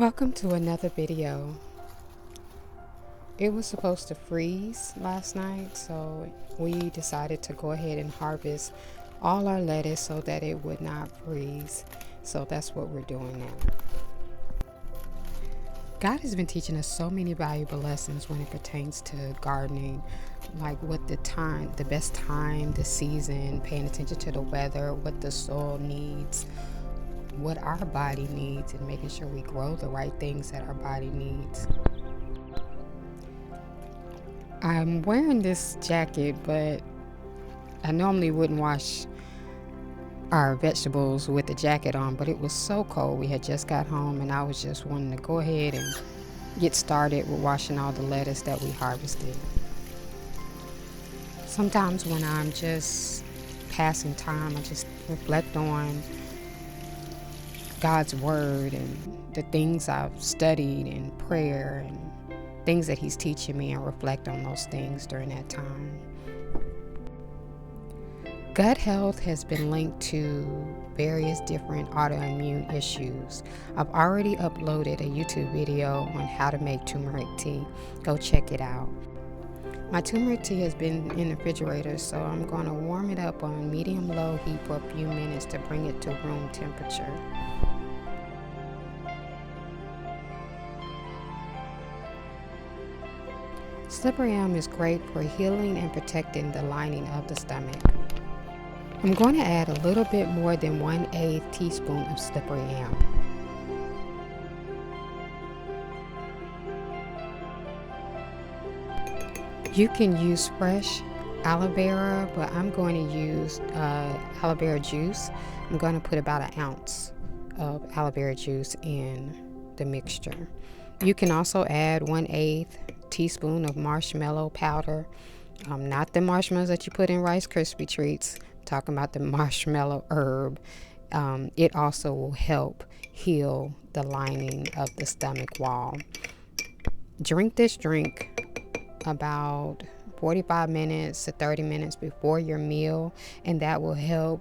Welcome to another video. It was supposed to freeze last night, so we decided to go ahead and harvest all our lettuce so that it would not freeze. So that's what we're doing now. God has been teaching us so many valuable lessons when it pertains to gardening, like what the best time, the season, paying attention to the weather, what the soil needs, what our body needs, and making sure we grow the right things that our body needs. I'm wearing this jacket, but I normally wouldn't wash our vegetables with the jacket on, but it was so cold. We had just got home and I was just wanting to go ahead and get started with washing all the lettuce that we harvested. Sometimes when I'm just passing time, I just reflect on God's word and the things I've studied in prayer and things that he's teaching me, and reflect on those things during that time. Gut health has been linked to various different autoimmune issues. I've already uploaded a YouTube video on how to make turmeric tea. Go check it out. My turmeric tea has been in the refrigerator, so I'm going to warm it up on medium-low heat for a few minutes to bring it to room temperature. Slippery elm is great for healing and protecting the lining of the stomach. I'm going to add a little bit more than 1/8 teaspoon of slippery elm. You can use fresh aloe vera, but I'm going to use aloe vera juice. I'm going to put about an ounce of aloe vera juice in the mixture. You can also add 1/8 teaspoon of marshmallow powder, not the marshmallows that you put in Rice Krispie treats. I'm talking about the marshmallow herb. It also will help heal the lining of the stomach wall. Drink this drink about 45 minutes to 30 minutes before your meal, and that will help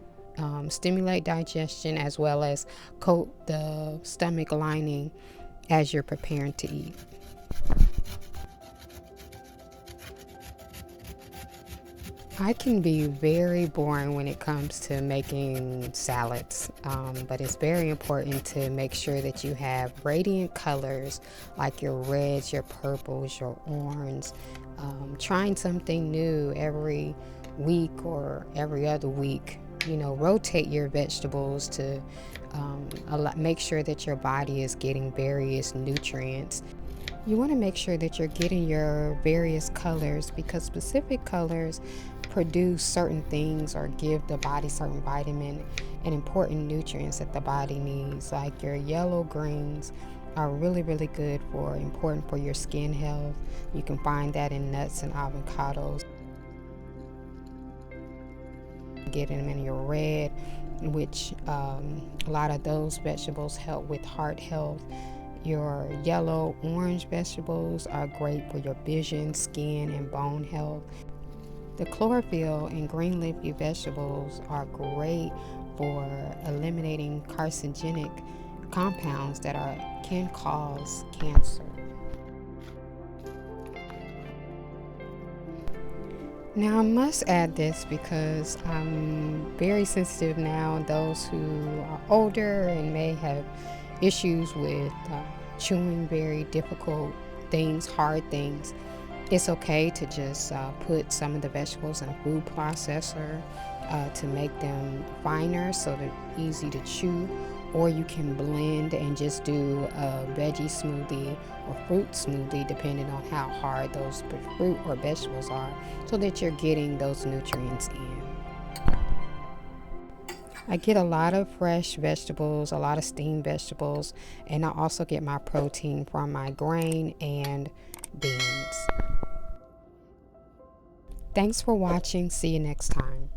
stimulate digestion as well as coat the stomach lining as you're preparing to eat. I can be very boring when it comes to making salads, but it's very important to make sure that you have radiant colors like your reds, your purples, your orange. Trying something new every week or every other week. Rotate your vegetables to make sure that your body is getting various nutrients. You want to make sure that you're getting your various colors, because specific colors produce certain things or give the body certain vitamin and important nutrients that the body needs. Like your yellow greens are really good important for your skin health. You can find that in nuts and avocados. Getting them in your red, which a lot of those vegetables help with heart health. Your yellow orange vegetables are great for your vision, skin, and bone health. The chlorophyll and green leafy vegetables are great for eliminating carcinogenic compounds that can cause cancer. Now I must add this because I'm very sensitive now. Those who are older and may have issues with chewing very difficult things, hard things, it's okay to just put some of the vegetables in a food processor to make them finer so they're easy to chew. Or you can blend and just do a veggie smoothie or fruit smoothie, depending on how hard those fruit or vegetables are, so that you're getting those nutrients in. I get a lot of fresh vegetables, a lot of steamed vegetables, and I also get my protein from my grain and beans. Thanks for watching. See you next time.